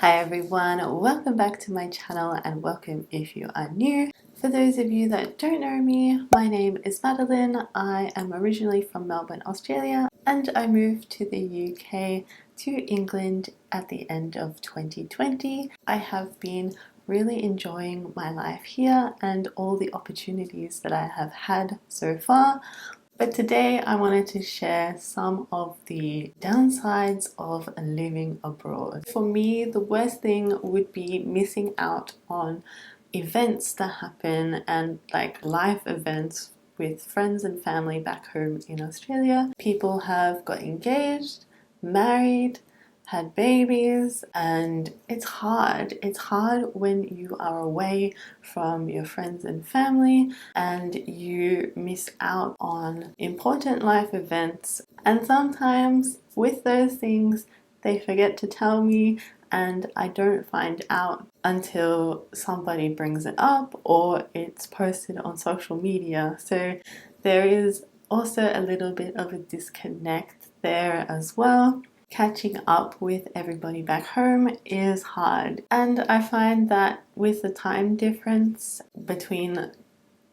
Hi everyone, welcome back to my channel and welcome if you are new. For those of you that don't know me, my name is Madeleine. I am originally from Melbourne, Australia, and I moved to the UK to England at the end of 2020. I have been really enjoying my life here and all the opportunities that I have had so far. But today I wanted to share some of the downsides of living abroad. For me, the worst thing would be missing out on events that happen and like life events with friends and family back home in Australia. People have got engaged, married, had babies, and it's hard. It's hard when you are away from your friends and family and you miss out on important life events. And sometimes with those things, they forget to tell me, and I don't find out until somebody brings it up or it's posted on social media. So there is also a little bit of a disconnect there as well. Catching up with everybody back home is hard, and I find that with the time difference between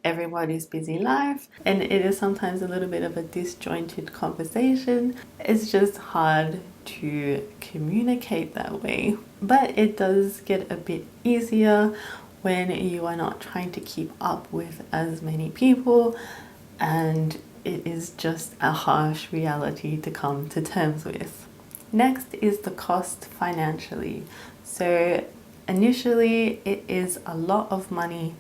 everybody's busy life and it is sometimes a little bit of a disjointed conversation, it's just hard to communicate that way. But it does get a bit easier when you are not trying to keep up with as many people, and it is just a harsh reality to come to terms with. Next is the cost financially. So initially it is a lot of money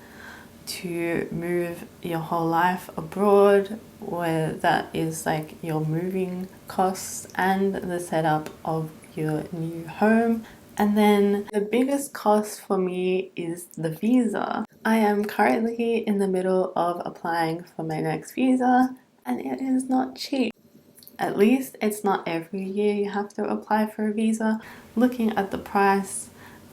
to move your whole life abroad, where that is like your moving costs and the setup of your new home. And then the biggest cost for me is the visa. I am currently in the middle of applying for my next visa and it is not cheap. At least it's not every year you have to apply for a visa. Looking at the price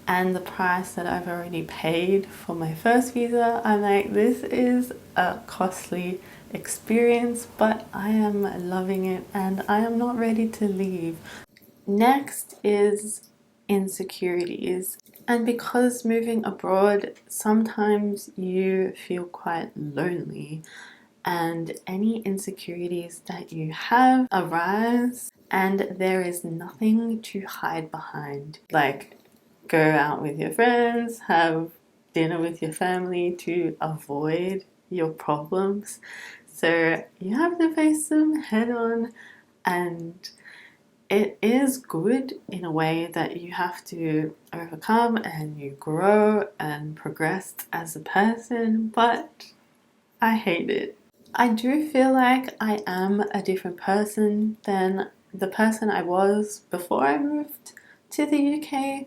and the price that I've already paid for my first visa, I'm like, this is a costly experience, but I am loving it and I am not ready to leave. Next is insecurities. And because moving abroad, sometimes you feel quite lonely and any insecurities that you have arise and there is nothing to hide behind. Like, go out with your friends, have dinner with your family to avoid your problems. So you have to face them head on, and it is good in a way that you have to overcome and you grow and progress as a person, but I hate it. I do feel like I am a different person than the person I was before I moved to the UK,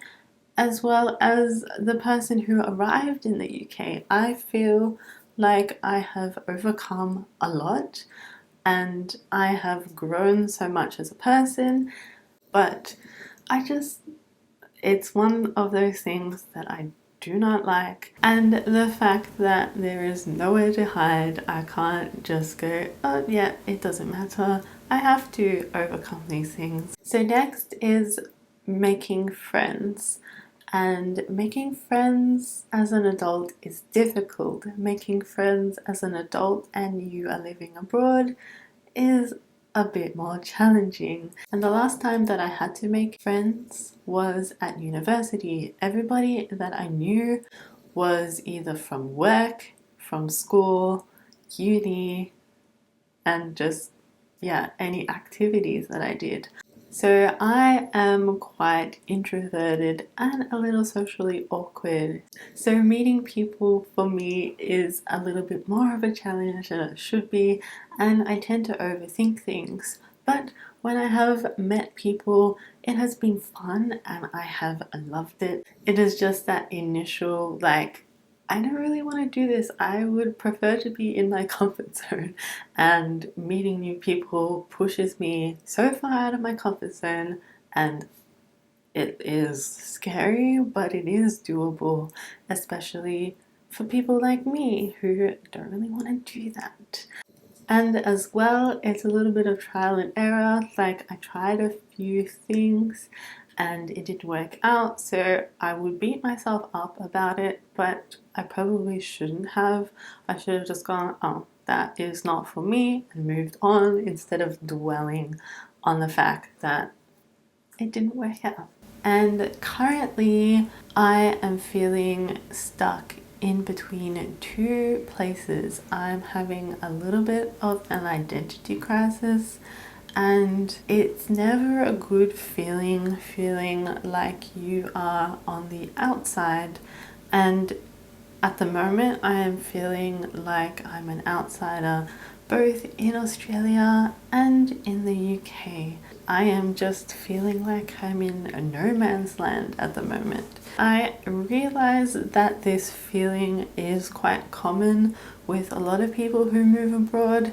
as well as the person who arrived in the UK. I feel like I have overcome a lot and I have grown so much as a person, but it's one of those things that I do not like, and the fact that there is nowhere to hide. I can't just go, oh yeah, it doesn't matter. I have to overcome these things. So next is making friends. And making friends as an adult is difficult. Making friends as an adult and you are living abroad is a bit more challenging. And the last time that I had to make friends was at university. Everybody that I knew was either from work, from school, uni, and just, yeah, any activities that I did. So I am quite introverted and a little socially awkward. So meeting people for me is a little bit more of a challenge than it should be, and I tend to overthink things. But when I have met people, it has been fun and I have loved it. It is just that initial I don't really want to do this. I would prefer to be in my comfort zone, and meeting new people pushes me so far out of my comfort zone, and it is scary, but it is doable, especially for people like me who don't really want to do that. And as well, it's a little bit of trial and error. Like, I tried a few things and it didn't work out, so I would beat myself up about it, but I probably shouldn't have. I should have just gone, oh, that is not for me, and moved on instead of dwelling on the fact that it didn't work out. And currently I am feeling stuck in between two places. I'm having a little bit of an identity crisis, and it's never a good feeling like you are on the outside. And at the moment I am feeling like I'm an outsider both in Australia and in the UK. I am just feeling like I'm in a no man's land at the moment. I realize that this feeling is quite common with a lot of people who move abroad,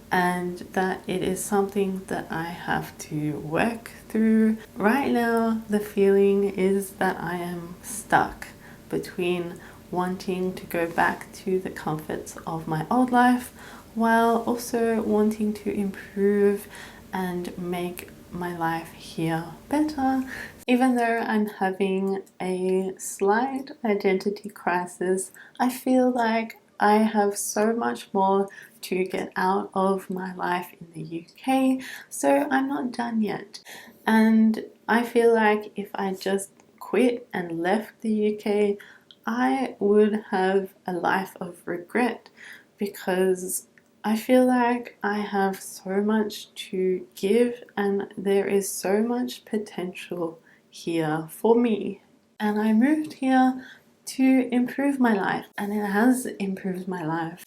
and that it is something that I have to work through. Right now, the feeling is that I am stuck between wanting to go back to the comforts of my old life while also wanting to improve and make my life here better. Even though I'm having a slight identity crisis, I feel like I have so much more to get out of my life in the UK, so I'm not done yet. And I feel like if I just quit and left the UK, I would have a life of regret, because I feel like I have so much to give and there is so much potential here for me. And I moved here to improve my life, and it has improved my life.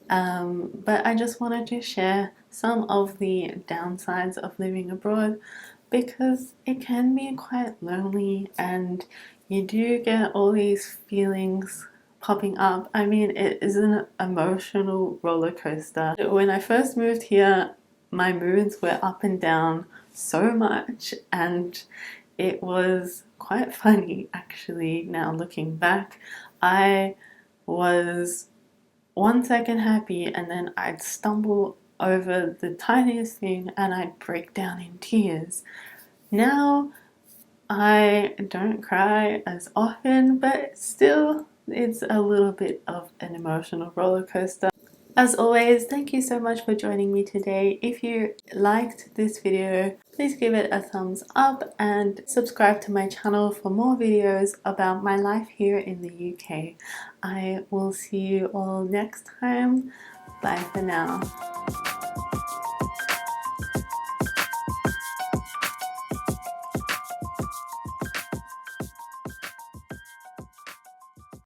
But I just wanted to share some of the downsides of living abroad, because it can be quite lonely and you do get all these feelings popping up. I mean, it is an emotional roller coaster. When I first moved here, my moods were up and down so much, and it was quite funny actually now looking back. I was 1 second happy and then I'd stumble over the tiniest thing and I'd break down in tears. Now I don't cry as often, but still it's a little bit of an emotional roller coaster. As always, thank you so much for joining me today. If you liked this video, please give it a thumbs up and subscribe to my channel for more videos about my life here in the UK. I will see you all next time. Bye for now.